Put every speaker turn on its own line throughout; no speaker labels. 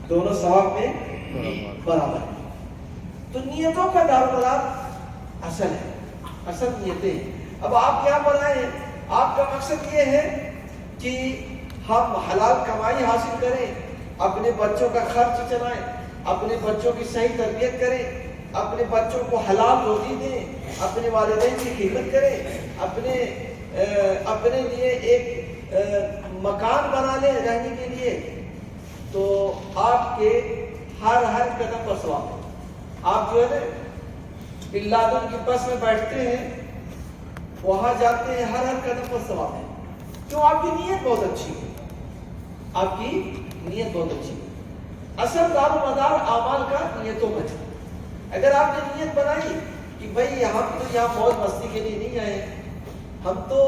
دونوں ثواب میں برابر ہیں۔ تو نیتوں کا دارمدار اصل ہے، اصل نیتیں ہیں۔ اب آپ یہاں پر آئے ہیں، آپ کا مقصد یہ ہے کہ ہم حلال کمائی حاصل کریں، اپنے بچوں کا خرچ چلائیں، اپنے بچوں کی صحیح تربیت کریں، اپنے بچوں کو حلال روزی دیں، اپنے والدین کی خدمت کریں، اپنے لیے ایک مکان بنا لیں رہنے کے لیے، تو آپ کے ہر قدم پر ثواب ہے۔ آپ جو ہے نا بن لادن کی بس میں بیٹھتے ہیں، وہاں جاتے ہیں، ہر قدم پر ثواب ہے، کیوں؟ آپ کی نیت بہت اچھی ہے، آپ کی نیت بہت اچھی ہے۔ اصل دار و مدار اعمال کا نیتوں پر ہے۔ اگر آپ نے نیت بنائی کہ بھائی ہم تو یہاں موج مستی کے لیے نہیں آئے، ہم تو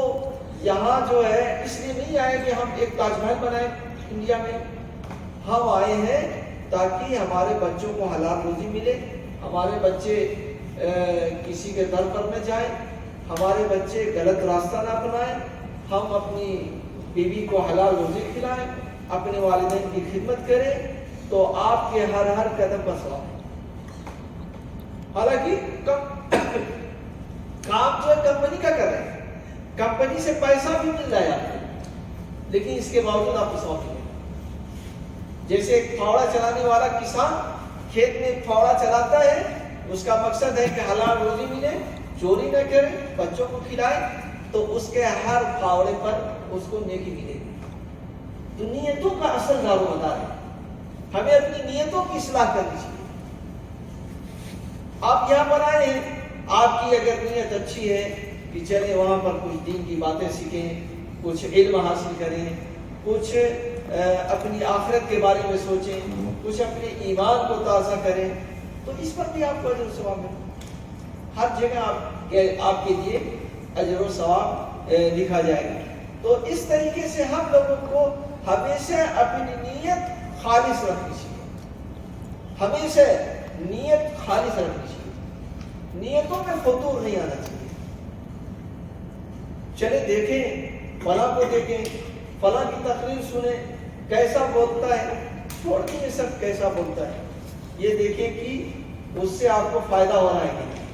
یہاں جو ہے اس لیے نہیں آئے کہ ہم ایک تاج محل بنائیں انڈیا میں، ہم آئے ہیں تاکہ ہمارے بچوں کو حلال روزی ملے، ہمارے بچے کسی کے در پر نہ جائیں، ہمارے بچے غلط راستہ نہ اپنائیں، ہم اپنی بیوی کو حلال روزی کھلائیں، اپنے والدین کی خدمت کریں، تو آپ کے ہر قدم پر ثواب ہے۔ حالانکہ کام جو ہے کمپنی کا کر رہے ہیں، کمپنی سے پیسہ بھی مل رہا ہے آپ کو، لیکن اس کے باوجود آپ کو ثواب ملے گا۔ جیسے ایک پھاوڑا چلانے والا کسان کھیت میں پھاوڑا چلاتا ہے، اس کا مقصد ہے کہ حلال روزی ملے، چوری نہ کرے، بچوں کو کھلائے، تو اس کے ہر پھاوڑے پر اس کو نیکی ملے گی۔ تو نیتوں کا اصل دار و مدار ہے، ہمیں اپنی نیتوں کی اصلاح کرنی چاہیے۔ آپ یہاں پر آئے ہیں، آپ کی اگر نیت اچھی ہے کہ چلے وہاں پر کچھ دین کی باتیں سیکھیں، کچھ علم حاصل کریں، کچھ اپنی آخرت کے بارے میں سوچیں، کچھ اپنے ایمان کو تازہ کریں، تو اس پر بھی آپ کو اجر و ثواب ہے۔ ہر جگہ آپ کے لیے اجر و ثواب لکھا جائے گا۔ تو اس طریقے سے ہم لوگوں کو ہمیشہ اپنی نیت خالص رکھنی چاہیے، ہمیشہ نیت خالص رکھنی چاہیے، نیتوں میں فطور نہیں آنا چاہیے۔ چلے دیکھیں فلاں کو، دیکھیں فلاں کی تقریر سنیں، کیسا بولتا ہے، چھوڑ دیجیے سب کیسا بولتا ہے، یہ دیکھیں کہ اس سے آپ کو فائدہ ہو رہا ہے کہ نہیں۔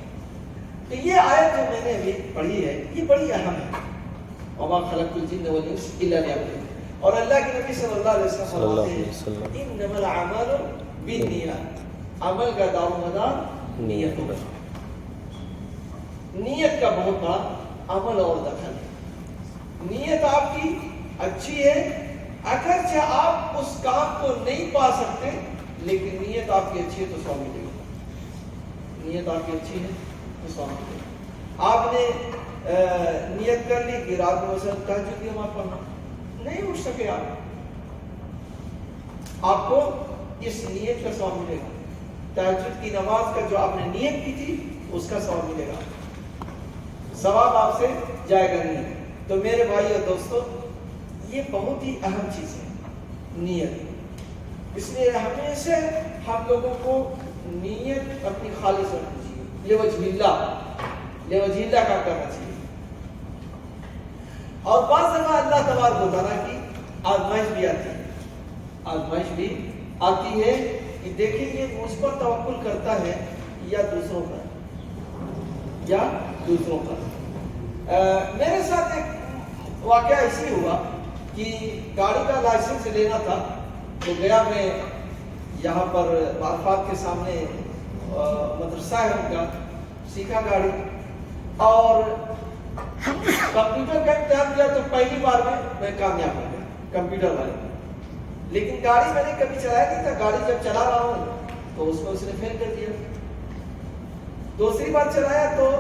تو یہ آیت جو میں نے ابھی پڑھی ہے، یہ بڑی اہم ہے، وما خلقت الجن والانس الا لیعبدون۔ اور اللہ کے نبی صلی اللہ علیہ وسلم فرماتے ہیں انما الاعمال بالنیات، عمل کا دار و مدار نیت ہوگا۔ نیت کا بہت بڑا عمل اور دخل ہے۔ نیت آپ کی اچھی ہے، اگرچہ آپ اس کام کو نہیں پا سکتے، لیکن نیت آپ کی اچھی ہے تو ثواب ملے گا۔ نیت آپ کی اچھی ہے تو ثواب ملے گا۔ آپ نے نیت کر لی کہ رات میں مثلا تہجد کی نماز پڑھنا، نہیں اٹھ سکے آپ کو اس نیت کا ثواب ملے گا۔ تہجد کی نماز کا جو آپ نے نیت کی تھی اس کا ثواب ملے گا، ثواب آپ سے جائے گا نہیں۔ تو میرے بھائی اور دوستو، یہ بہت ہی اہم چیز ہے نیت، اس لیے ہمیشہ ہم لوگوں کو نیت اپنی خالص رکھنی چاہیے، لوجہ اللہ کا کرنا چاہیے۔ اور بعض دفعہ اللہ تبارک و تعالیٰ کی آزمائش بھی آتی ہے، آزمائش بھی آتی ہے کہ دیکھیں یہ مجھ پر توکل کرتا ہے یا دوسروں پر، یا دوسروں پر۔ میرے ساتھ ایک واقعہ ایسی ہوا کہ گاڑی کا لائسنس لینا تھا، تو گیا میں یہاں پر عرفات کے سامنے مدرسہ ہے ان کا، سیکھا گاڑی، اور کمپیوٹر کا امتحان دیا تو پہلی بار میں کامیاب ہو گیا کمپیوٹر والے میں، لیکن گاڑی میں نے کبھی چلایا نہیں تھا، گاڑی جب چلا رہا ہوں تو اس کو اس نے فیل کر دیا۔ دوسری بار چلایا تو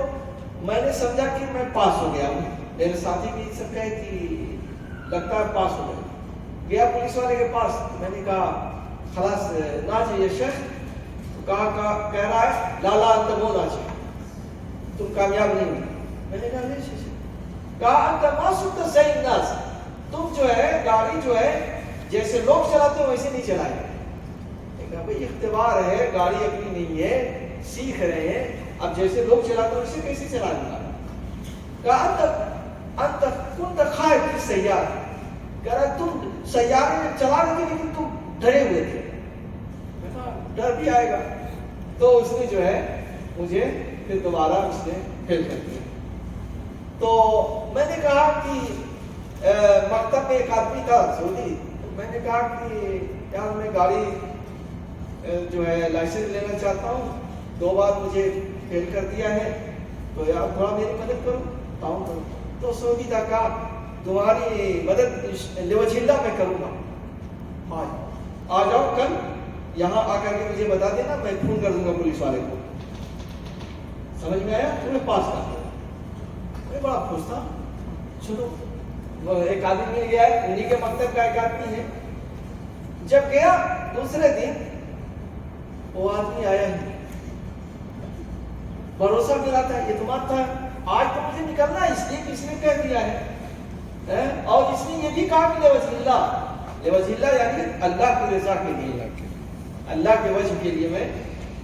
میں نے سمجھا کہ میں پاس ہو گیا ہوں، میرے ساتھی بھی سب کہے کہ لگتا ہے پاس ہو گیا پولیس والے کے پاس، میں نے کہا خلاص نہ چاہیے شیخ، کہہ رہا ہے لالا انت وہ نہ چاہیے، تم کامیاب نہیں ہوئی۔ میں نے کہا نہیں شیخ، کہا انت ما سنت زی الناس، تم جو ہے گاڑی جو ہے جیسے لوگ چلاتے ہو ویسے نہیں چلائے۔ میں کہا بھائی اختبار ہے، گاڑی اپنی نہیں ہے، سیکھ رہے ہیں، اب جیسے لوگ چلاتے ہیں ویسے کیسے چلا لوں گا۔ کہا انت کنت خائف فی السیارہ، کہہ رہا تم سیارے میں چلا رہے تھے لیکن تم ڈرے ہوئے تھے، گا. تو اس نے جو ہے مجھے پھر دوبارہ اس نے ہیلپ کر دیا. تو میں نے کہا کہ مکتب میں ایک آدمی تھا سعودی. میں نے کہا کہ یار میں گاڑی جو ہے لائسنس لینا چاہتا ہوں, 2 بار مجھے فیل کر دیا ہے, تو یار تھوڑا میری مدد کرو, تعاون کرو. تو سعودی کا کہا تمہاری مدد لوجہ اللہ میں کروں گا, آ جاؤ کل یہاں آ کر کے مجھے بتا دینا, میں فون کر دوں گا پولیس والے کو. سمجھ میں آیا؟ تمہیں پاس کر دیا. میں بڑا خوش تھا. چلو ایک آدمی مل گیا ہے, انہیں کے مکتب کا ایک آدمی ہے. جب گیا دوسرے دن وہ آدمی آیا ہی, بھروسہ ملا تھا, اعتماد تھا, آج تو مجھے نکلنا ہے, اس لیے کس نے کہہ دیا ہے. اور اس نے یہ بھی کہا کہ لوجہ اللہ یعنی اللہ کی رضا کے لیے, اللہ کے وجہ کے لیے میں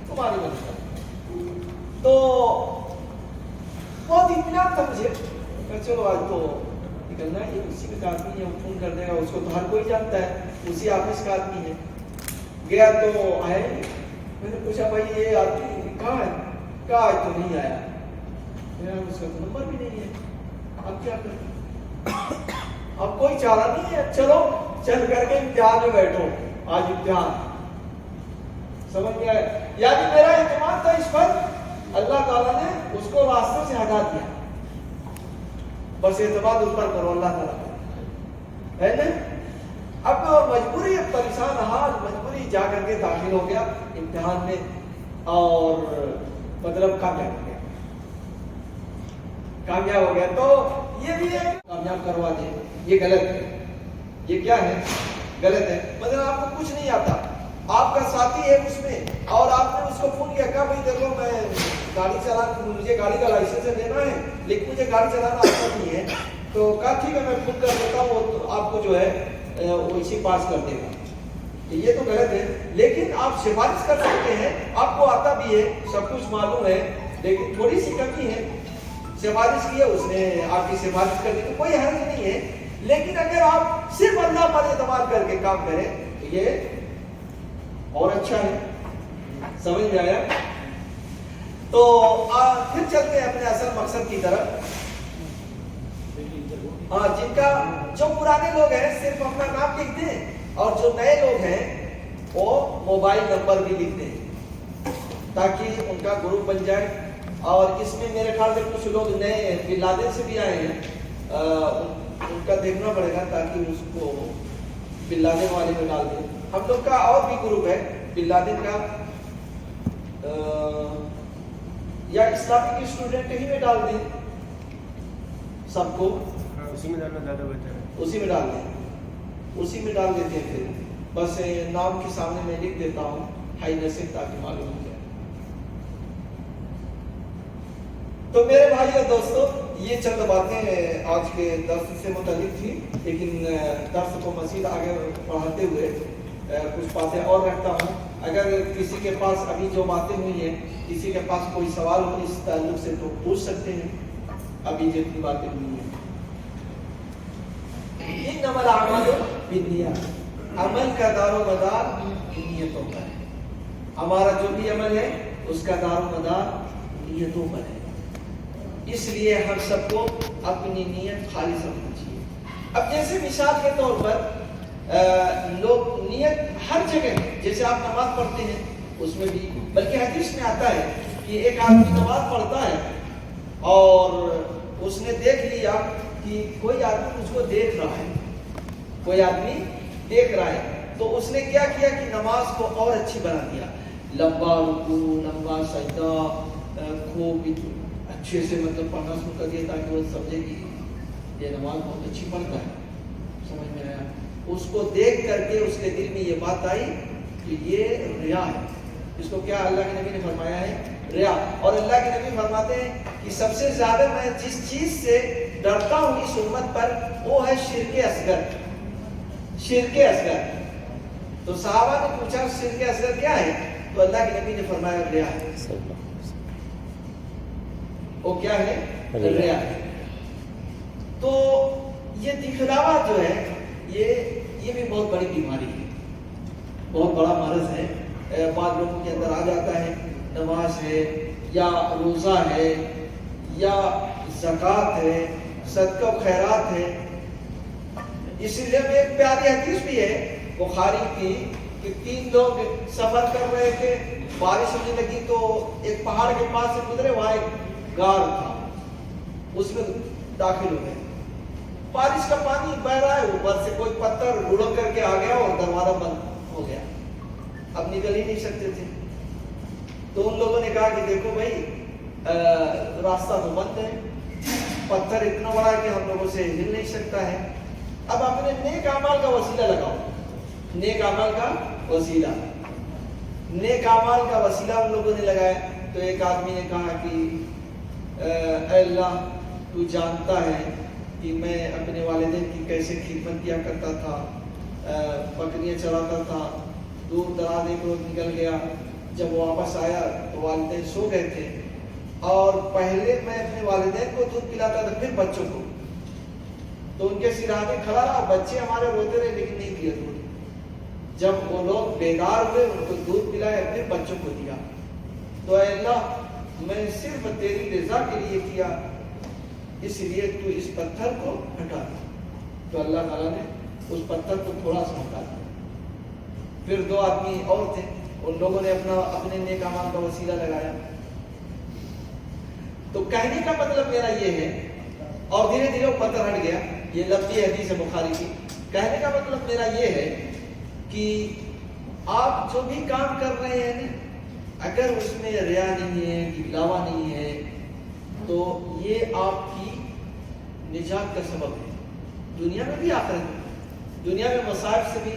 تمہاری مدد کروں. تو بہت اطمینان تھا مجھے, چلو آج تو نکلنا ہے, یہ اسی کا آدمی ہے, وہ فون کر دے گا, اس کو تو ہر کوئی جانتا ہے, اسی آفس کا آدمی ہے. گیا تو آئے, میں نے پوچھا بھائی یہ آدمی کہاں ہے؟ کہا آج تو نہیں آیا. اس کا تو نمبر بھی نہیں ہے, اب کیا کریں؟ اب کوئی چارہ نہیں ہے, چلو چل کر کے امتحان میں بیٹھو, آج امتحان. سمجھ میں آئے؟ یعنی میرا اعتماد تھا اس پر, اللہ تعالیٰ نے اس کو راستے سے ہٹا دیا. بس اعتماد اس پر کرو, اللہ تعالیٰ ہے نا. اب مجبوری, پریشان حال مجبوری, جا کر کے داخل ہو گیا امتحان میں اور مطلب کامیاب ہو گیا, کامیاب ہو گیا. تو یہ بھی ہے کامیاب کروا دے, یہ غلط ہے. یہ کیا ہے؟ غلط ہے. مطلب آپ کو کچھ نہیں آتا, آپ کا ساتھی ہے اس میں, اور آپ نے اس کو فون کیا, کہا بھائی دیکھو میں گاڑی مجھے گاڑی کا لائسنس لینا ہے, لیکن مجھے گاڑی چلانا آتا نہیں ہے. تو کہا ٹھیک ہے میں فون کر دیتا ہوں, وہ آپ کو جو ہے وہ اسی پاس کر دے گا. یہ تو غلط ہے. لیکن آپ سفارش کر سکتے ہیں, آپ کو آتا بھی ہے, سب کچھ معلوم ہے, لیکن تھوڑی سی کمی ہے. سفارش کی ہے اس نے, آپ کی سفارش کرنے کی کوئی حرج نہیں ہے. لیکن اگر آپ صرف اللہ پر اعتماد کر کے کام کریں تو یہ اور اچھا ہے. سمجھ میں آیا؟ تو پھر چلتے ہیں اپنے اصل مقصد کی طرف. ہاں, جن کا جو پرانے لوگ ہیں صرف اپنا نام لکھ دیں, اور جو نئے لوگ ہیں وہ موبائل نمبر بھی لکھ دیں تاکہ ان کا گروپ بن جائے. اور اس میں میرے خیال سے کچھ لوگ نئے بن لادن سے بھی آئے ہیں, ان کا دیکھنا پڑے گا تاکہ اس کو بن لادن والے میں ڈال دیں. ہم لوگ کا اور بھی گروپ ہے بن لادن کا, یا اسلامک اسٹوڈنٹ ہی میں ڈال دیں سب کو,
اسی میں ڈالنا زیادہ بہتر ہے.
اسی میں ڈال دیں, اسی میں ڈال دیتے ہیں. پھر بس نام کے سامنے میں لکھ دیتا ہوں ہائی نصیب, تاکہ معلوم ہو جائے. تو میرے بھائی اور دوستو, یہ چند باتیں آج کے درس سے متعلق تھی, لیکن درس کو مزید آگے بڑھاتے ہوئے کچھ باتیں اور رکھتا ہوں. اگر کسی کے پاس ابھی جو باتیں ہوئی ہیں, کسی کے پاس کوئی سوال ہو اس تعلق سے تو پوچھ سکتے ہیں. ابھی جتنی باتیں ہوئی ہیں, انما الاعمال بالنیات, عمل کا دار و مدار نیتوں پر ہے. ہمارا جو بھی عمل ہے اس کا دار و مدار نیتوں پر ہے. اس لیے ہم سب کو اپنی نیت خالص رکھنا چاہیے. اب جیسے مثال کے طور پر لوگ نیت ہر جگہ, جیسے آپ نماز پڑھتے ہیں اس میں بھی, بلکہ حدیث میں آتا ہے کہ ایک آدمی نماز پڑھتا ہے اور اس نے دیکھ لیا کہ کوئی آدمی اس کو دیکھ رہا ہے, کوئی آدمی دیکھ رہا ہے, تو اس نے کیا کیا کہ نماز کو اور اچھی بنا دیا. لمبا رکوع, لمبا سجدہ, خوب اچھے سے مطلب پڑھنا شروع کر دیا تاکہ وہ سمجھے کہ یہ نماز بہت اچھی پڑھتا ہے. سمجھ میں آیا؟ اس کو دیکھ کر کے اس کے دل میں یہ بات آئی کہ یہ ریا ہے. اس کو کیا اللہ کے نبی نے فرمایا ہے؟ ریا. اور اللہ کے نبی فرماتے ہیں کہ سب سے زیادہ میں جس چیز سے ڈرتا ہوں اس امت پر وہ ہے شرک اصغر. شرک اصغر. تو صحابہ نے پوچھا شرک اصغر کیا ہے؟ تو اللہ کے نبی نے فرمایا ریا ہے. وہ کیا ہے؟ ریا ہے. تو یہ دکھلاوا جو ہے یہ بھی بہت بڑی بیماری ہے, بہت بڑا مرض ہے. بعض لوگوں کے اندر آ جاتا ہے، نماز ہے یا روزہ ہے یا زکوٰۃ ہے، صدقہ و خیرات ہے۔ اسی لیے میں ایک پیاری حدیث بھی ہے بخاری کی کہ 3 لوگ سفر کر رہے تھے، بارش ہونے لگی تو ایک پہاڑ کے پاس سے گزرے، وہاں ایک غار تھا، اس میں داخل ہو گئے۔ بارش کا پانی بہ رہا ہے، اوپر سے کوئی پتھر لڑک کر کے آ گیا اور دروازہ بند ہو گیا، اب نکل ہی نہیں سکتے تھے۔ تو ان لوگوں نے کہا کہ دیکھو بھائی راستہ تو بند ہے، پتھر اتنا بڑا ہے کہ ہم لوگوں سے ہل نہیں سکتا ہے، اب اپنے نیک اعمال کا وسیلہ لگاؤ۔ نیک اعمال کا وسیلہ، نیک اعمال کا وسیلہ ان لوگوں نے لگایا۔ تو ایک آدمی نے کہا کہ اے اللہ تو جانتا ہے کہ میں اپنے والدین کی کیسے خدمت کیا کرتا تھا، بکریاں چراتا تھا، دور دراز ایک روز نکل گیا، جب واپس آیا تو والدین سو گئے تھے، اور پہلے میں اپنے والدین کو دودھ پلاتا تھا پھر بچوں کو، تو ان کے سرانے کھڑا رہا، بچے ہمارے روتے رہے لیکن نہیں دیا دودھ، جب وہ لوگ بیدار ہوئے ان کو دودھ پلایا پھر بچوں کو دیا۔ تو اے اللہ میں صرف تیری رضا کے لیے کیا، اس لیے تو اس پتھر کو ہٹا دیا۔ تو اللہ تعالیٰ نے اس پتھر کو تھوڑا سا ہٹا دیا۔ پھر 2 آدمی اور تھے، ان لوگوں نے اپنے نیک اعمال کا وسیلہ لگایا۔ تو کہنے کا مطلب میرا یہ ہے، اور دھیرے دھیرے وہ پتھر ہٹ گیا، یہ لفظی حدیث ہے بخاری کی۔ کہنے کا مطلب میرا یہ ہے کہ آپ جو بھی کام کر رہے ہیں اگر اس میں ریا نہیں ہے، دکھلاوا نہیں ہے، تو یہ آپ کی نجات کا سبب ہے، دنیا میں بھی آخرت میں، دنیا میں مصائب سے بھی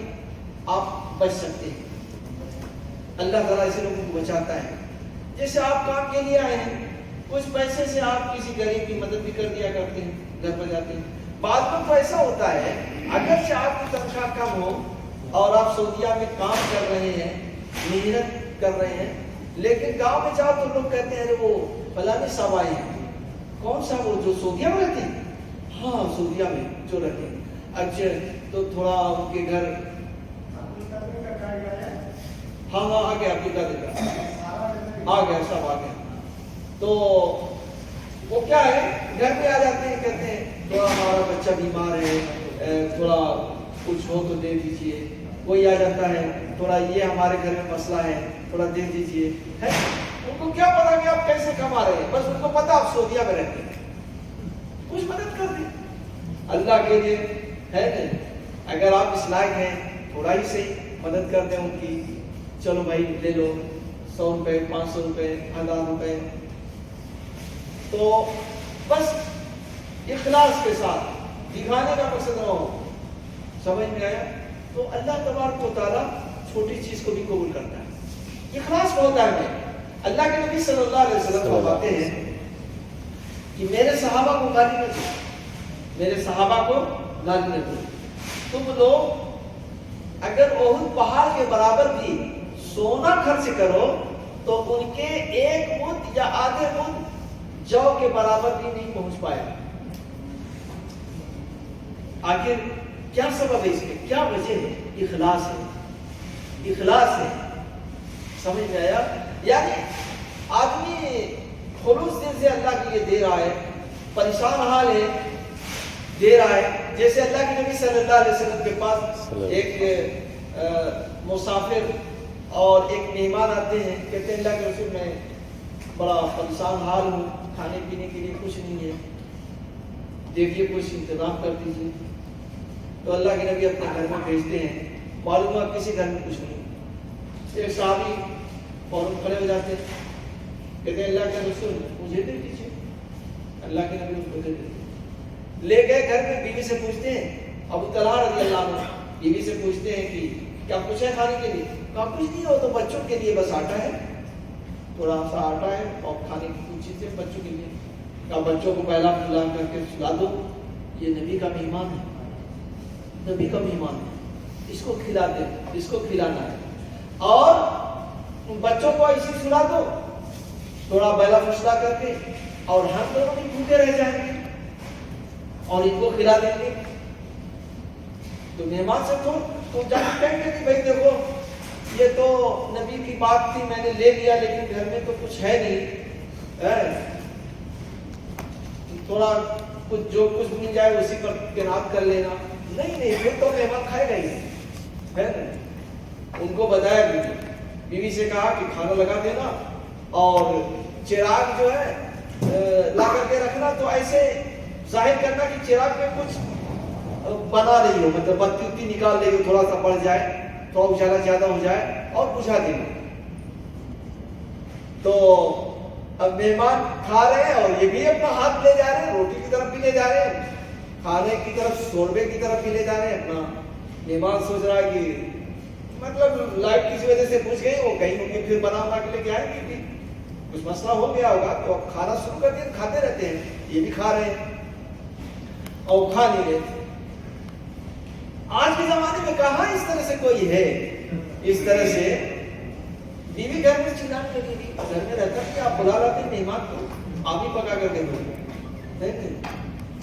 آپ بچ سکتے ہیں۔ اللہ تعالیٰ ایسے لوگوں کو بچاتا ہے۔ جیسے آپ کام کے لیے آئے ہیں، کچھ پیسے سے آپ کسی غریب کی مدد بھی کر دیا کرتے ہیں، گھر پر جاتے ہیں۔ بعض وقت تو ایسا ہوتا ہے اگرچہ آپ کی تنخواہ کم ہو اور آپ سعودیہ میں کام کر رہے ہیں، محنت کر رہے ہیں، لیکن گاؤں میں جاؤ تو لوگ کہتے ہیں ارے وہ فلانے صاحب آئے ہیں۔ کون سا؟ وہ جو سعودیہ میں رہتے ہیں؟ ہاں سعودیہ میں جو رہتے ہیں۔ اچھا تو تھوڑا ان کے گھر، ہاں آ گیا، آپ آ گیا، سب آ گیا۔ تو وہ کیا ہے، گھر پہ آ جاتے ہیں، کہتے ہیں تھوڑا ہمارا بچہ بیمار ہے، تھوڑا کچھ ہو تو دے دیجئے۔ کوئی آ جاتا ہے، تھوڑا یہ ہمارے گھر میں مسئلہ ہے، تھوڑا دے دیجئے۔ ان کو کیا پتا کہ آپ کیسے کما رہے ہیں، بس ان کو پتا آپ سعودیہ میں رہتے ہیں، کچھ مدد کر دیں اللہ کے لیے، ہے نہیں؟ اگر آپ اس لائق ہیں تھوڑا ہی صحیح مدد کر دیں ان کی، چلو بھائی لے لو 100 روپے، 500 روپے، 1000 روپے۔ تو بس اخلاص کے ساتھ دکھانے کا مقصد نہ ہو، سمجھ میں آیا؟ تو اللہ تبارک و تعالیٰ چھوٹی چیز کو بھی قبول کرتا ہے، اخلاص بہت اہم ہے۔ اللہ کے نبی صلی اللہ علیہ وسلم فرماتے ہیں کہ میرے صحابہ کو گالی نہ دو، میرے صحابہ کو گالی نہ دو۔ تم لوگ اگر احد پہاڑ کے برابر بھی سونا خرچ کرو تو ان کے 1 مد یا آدھے مد جو کے برابر بھی نہیں پہنچ پائے۔ آخر کیا سبب ہے اس میں، کیا وجہ ہے؟ اخلاص ہے، اخلاص ہے، سمجھ میں آیا؟ یعنی آدمی خلوص دل سے اللہ کے لیے دے رہا ہے، پریشان حال ہے، دے رہا ہے۔ جیسے اللہ کے نبی صلی اللہ علیہ وسلم کے پاس ایک مسافر اور ایک مہمان آتے ہیں، کہتے ہیں اللہ کے رسول میں بڑا پریشان حال ہوں، کھانے پینے کے لیے کچھ نہیں ہے، دیکھیے کچھ انتظام کر دیجیے۔ تو اللہ کے نبی اپنے گھر میں بھیجتے ہیں، معلوم ہے کسی گھر میں کچھ نہیں۔ ایک صحابی فوراً کھڑے ہو جاتے ہیں، کہتے ہیں اللہ کے رسول مجھے دے دیجیے۔ اللہ کے نبی ان کو دے دیتے، لے گئے گھر میں، بیوی سے پوچھتے ہیں، ابو طلحہ رضی اللہ عنہ بیوی سے پوچھتے ہیں کہ کیا کچھ ہے کھانے کے لیے؟ کہا کچھ نہیں ہو تو بچوں کے لیے بس آٹا ہے، تھوڑا سا آٹا ہے اور کھانے کی کچھ چیزیں بچوں کے لیے۔ کہا بچوں کو پہلا کھلا کر کے سلا دو، یہ نبی کا مہمان ہے، نبی کا مہمان ہے، اس کو کھلا دے، اس کو کھلانا ہے۔ اور بچوں کو ایسے سلا دو تھوڑا بیلا فسلا کر کے، اور ہم دونوں بھی بھوکے رہ جائیں گے اور ان کو کھلا دیں گے۔ تو مہمان سے تو جا کے کہیں گے کہ بھائی دیکھو یہ تو نبی کی بات تھی میں نے لے لیا لیکن گھر میں تو کچھ ہے نہیں، تھوڑا کچھ جو کچھ مل جائے اسی پر قناعت کر لینا، نہیں پھر تو مہمان کھائے گا ہی ہے نا۔ ان کو بتایا بیوی سے کہا کہ کھانا لگا دینا اور چراغ جو ہے لا کر کے رکھنا، تو ایسے ظاہر کرنا کہ چراغ میں کچھ بنا رہی ہو، مطلب بتی اتی نکال رہی ہو، تھوڑا سا بڑھ جائے، تھوڑا اجالا زیادہ ہو جائے اور بجھا دینا۔ تو اب مہمان کھا رہے ہیں اور یہ بھی اپنا ہاتھ لے جا رہے ہیں، روٹی کی طرف بھی لے جا رہے ہیں، کھانے کی طرف شوربے کی طرف بھی لے جا رہے ہیں اپنا۔ مہمان سوچ رہا ہے کہ مطلب لائٹ کسی وجہ سے بجھ گئی، وہ کہیں گے پھر بنا کے لے کے آئیں گے، کہ کچھ مسئلہ ہو گیا ہوگا، تو اب کھانا شروع کر دیا، کھاتے رہتے ہیں، یہ بھی کھا رہے ہیں اور کھا نہیں رہے۔ آج کے زمانے میں کہاں اس طرح سے کوئی ہے، اس طرح سے بیوی گھر میں چلانے لگے گی، گھر میں رہتا کہ آپ بلا لاتے مہمان کو، آپ ہی پکا کر کے دو،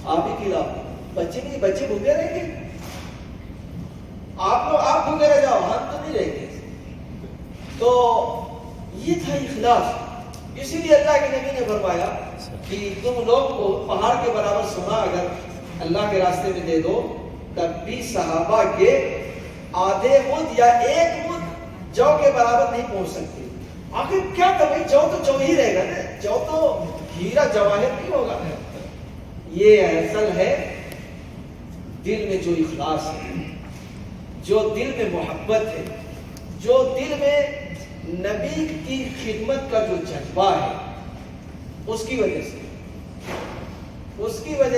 آپ ہی کھلاؤ، بچے نہیں، بچے بھوکے رہیں گے، آپ بھوکے رہ جاؤ، ہم تو نہیں رہیں گے۔ تو یہ تھا اخلاص، اسی لیے اللہ کے نبی نے فرمایا کہ تم لوگ کو پہاڑ کے برابر سونا اگر اللہ کے راستے میں دے دو، تب بھی صحابہ کے آدھے مد یا ایک مد جو کے برابر نہیں پہنچ سکتے۔ آخر کیا تھا بھائی، جو تو جو ہی رہے گا نا، جو تو ہیرا جواہر نہیں ہوگا۔ یہ اصل ہے دل میں جو اخلاص ہے، جو دل میں محبت ہے، جو دل میں نبی کی خدمت کا جو جذبہ ہے، اس کی وجہ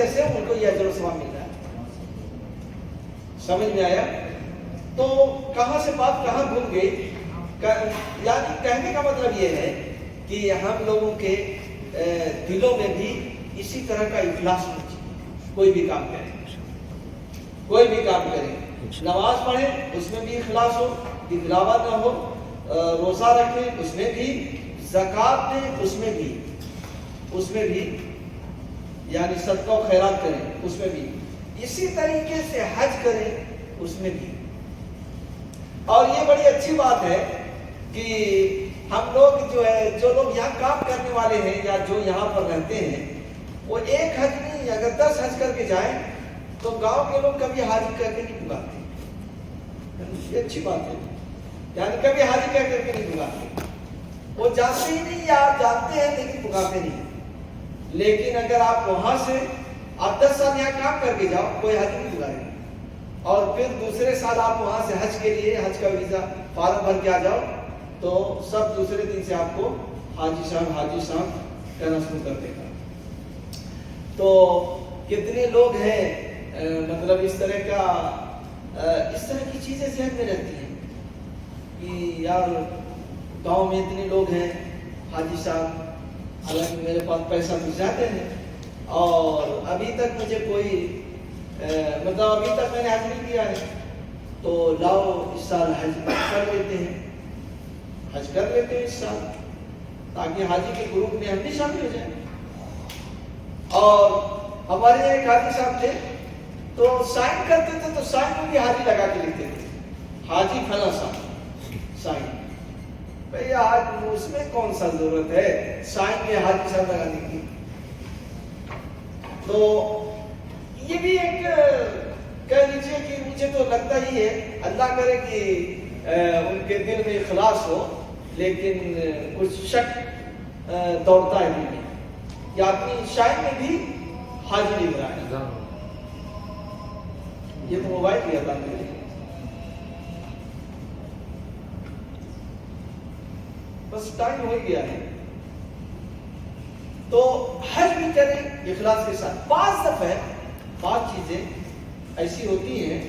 سے ان کو یہ اجر و ثواب مل رہا ہے۔ سمجھ میں آیا؟ تو کہاں سے بات کہاں بھول گئی، یعنی کہنے کا مطلب یہ ہے کہ ہم لوگوں کے دلوں میں بھی اسی طرح کا اخلاص ہونا چاہیے۔ کوئی بھی کام کریں، نماز پڑھیں اس میں بھی اخلاص ہو، دکھلاوا نہ ہو، روزہ رکھیں اس میں بھی، زکوٰۃ دیں اس میں بھی، یعنی صدقہ و خیرات کریں اس میں بھی، اسی طریقے سے حج کریں اس میں بھی۔ اور یہ بڑی اچھی بات ہے کہ ہم لوگ جو لوگ یہاں کام کرنے والے ہیں یا جو یہاں پر رہتے ہیں، وہ ایک حج نہیں، اگر 10 حج کر کے جائیں تو گاؤں کے لوگ کبھی حاجی کر کے نہیں پکاتے۔ یہ اچھی بات ہے، یعنی کبھی حاجی کر کے نہیں پکاتے، وہ جانتے ہی نہیں یا جانتے ہیں لیکن پکاتے نہیں۔ لیکن اگر آپ وہاں سے 10 سال یہاں کام کر کے جاؤ، کوئی حاجی نہیں پکائے، اور پھر دوسرے سال آپ وہاں سے حج کے لیے حج کا ویزا فارم بھر کے آ جاؤ، تو سب دوسرے دن سے آپ کو حاجی صاحب کہنا شروع کر دے گا۔ تو کتنے لوگ ہیں مطلب اس طرح کی چیزیں ذہن میں رہتی ہیں کہ یار گاؤں میں اتنے لوگ ہیں حاجی صاحب، حالانکہ میرے پاس پیسہ کچھ زیادہ ہے اور ابھی تک مجھے کوئی ابھی تک میں نے حج نہیں کیا ہے، تو لاؤ اس سال حج کر لیتے ہیں اس سال، تاکہ حاجی کے گروپ میں ہم بھی شامل ہو جائیں۔ اور ہمارے یہاں ایک حاجی صاحب تھے، تو سائن کرتے تھے تو سائن میں بھی حاجی لگا کے لکھتے تھے، حاجی فلاں صاحب سائن۔ بھئی آج اس میں کون سا ضرورت ہے سائن میں حاجی صاحب لگانے کی؟ تو یہ بھی ایک کہہ لیجیے کہ مجھے تو لگتا ہی ہے، اللہ کرے کہ ان کے دل میں اخلاص ہو، لیکن کچھ شک دوڑتا ہے دل میں کہ آدمی شاید میں بھی حاضری لگ رہا ہے۔ یہ تو موبائل لیا تھا میں نے، بس ٹائم ہو گیا ہے۔ تو حج بھی کریں اخلاص کے ساتھ۔ بعض چیزیں ایسی ہوتی ہیں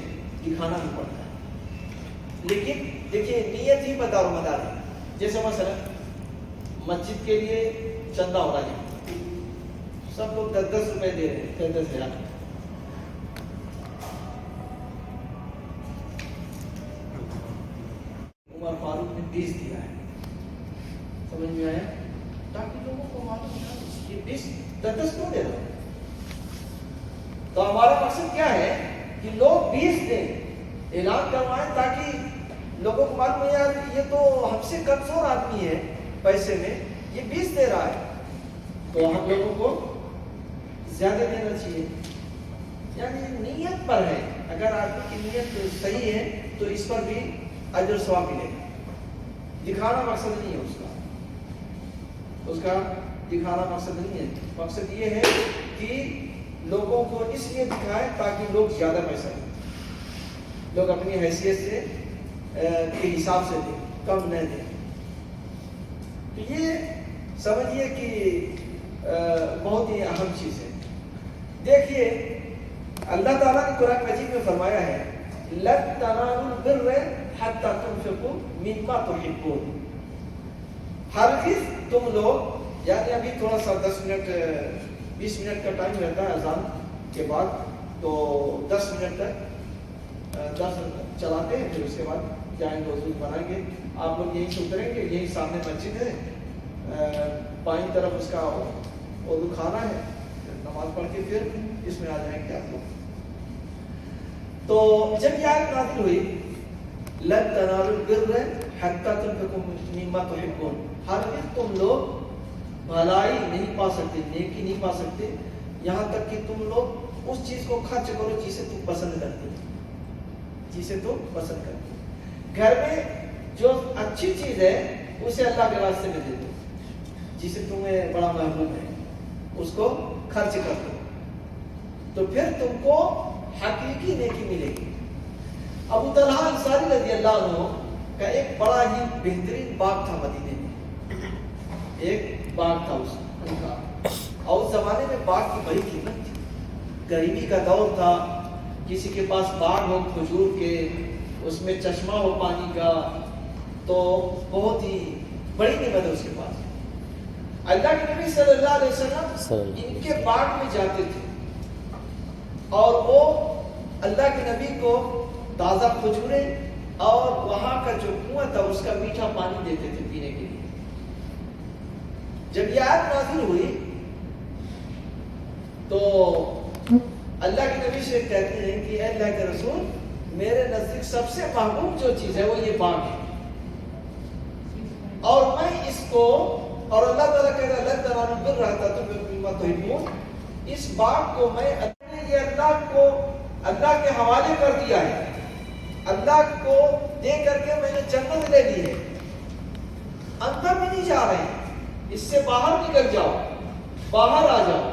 دکھانا بھی پڑتا ہے، لیکن دیکھیے نیت ہی مدار ہے۔ جیسے مثلا مسجد کے لیے چندہ ہو رہا ہے، سب لوگ 10 روپے دے رہے ہیں، 10,000۔ عمر فاروق نے 20 دیا ہے، سمجھ میں آیا؟ تاکہ لوگوں کو معلوم ہو کہ 10 کیوں دے رہا ہے۔ تو ہمارا مقصد کیا ہے کہ لوگ 20 دیں، اعلان کروائیں، تاکہ لوگوں کو معلوم ہے یار یہ تو ہم سے کمزور آدمی ہے پیسے میں، یہ 20 دے رہا ہے، تو ہم لوگوں کو زیادہ دینا چاہیے. یعنی نیت پر ہے، اگر آدمی کی نیت صحیح ہے تو اس پر بھی اجر ثواب ملے گا. دکھانا مقصد نہیں ہے اس کا دکھانا مقصد نہیں ہے. مقصد یہ ہے کہ لوگوں کو اس لیے دکھائے تاکہ لوگ زیادہ پیسہ دیں، لوگ اپنی حیثیت سے کے حساب سے دیں، کم نہ دیں. تو یہ سمجھیے کہ بہت ہی اہم چیز ہے. دیکھیے اللہ تعالیٰ نے قرآن مجید میں فرمایا ہے لَن تَنَالُوا الْبِرَّ حَتَّىٰ تُنْفِقُوا مِمَّا تُحِبُّونَ. ہرگز تم لوگ، یعنی ابھی تھوڑا سا 10 منٹ 20 منٹ کا ٹائم رہتا ہے اذان کے بعد، تو 10 منٹ تک 10 چلاتے ہیں، پھر اس کے بعد جائیں گے وضو بنائیں گے. آپ لوگ یہیں سے اتریں گے، یہیں سامنے مسجد ہے، بائیں طرف اس کا وضو کھانا ہے، نماز پڑھ کے پھر اس میں آ جائیں گے آپ لوگ. تو جب یہ آیت نازل ہوئی لَن تَنَالُوا الْبِرَّ حَتَّىٰ تُنْفِقُوا مِمَّا تُحِبُّونَ، ہرگز تم لوگ بھلائی نہیں پا سکتے، نیکی نہیں پا سکتے یہاں تک کہ تم لوگ اس چیز کو خرچ کرو جسے تم پسند کرتے ہو. گھر میں جو اچھی چیز ہے اسے اللہ کے راستے میں دے دو، جسے تمہیں بڑا محبوب ہے اس کو خرچ کر دو، تو پھر تم کو حقیقی نیکی ملے گی. ابو طلحہ انصاری رضی اللہ عنہ کا ایک بڑا ہی بہترین باغ تھا مدینے میں، ایک باغ تھا ان کا، اور اس زمانے میں باغ کی بڑی قیمت تھی. غریبی کا دور تھا، کسی کے پاس باغ ہو کھجور کے، اس میں چشمہ ہو پانی کا، تو بہت ہی بڑی نعمت ہے اس کے پاس. اللہ کے نبی صلی اللہ علیہ وسلم ان کے باغ میں جاتے تھے اور وہ اللہ کے نبی کو تازہ کھجوریں اور وہاں کا جو کنواں تھا اس کا میٹھا پانی دیتے تھے پینے کے لیے. جب یہ آیت نازل ہوئی تو اللہ کے نبی سے کہتے ہیں کہ اے اللہ کے رسول، میرے نزدیک سب سے محبوب جو چیز ہے وہ یہ باغ ہے، اور میں اس کو، اور اللہ تعالیٰ کہہ رہا ہے لَن تَنَالُوا الْبِرَّ حَتَّىٰ تُنْفِقُوا مِمَّا تُحِبُّونَ، اس باغ کو میں اللہ کے حوالے کر دیا ہے، اللہ کو دے کر کے میں نے جنت لے لی ہے. اندر بھی نہیں جا رہے ہیں، اس سے باہر نکل جاؤ، باہر آ جاؤ.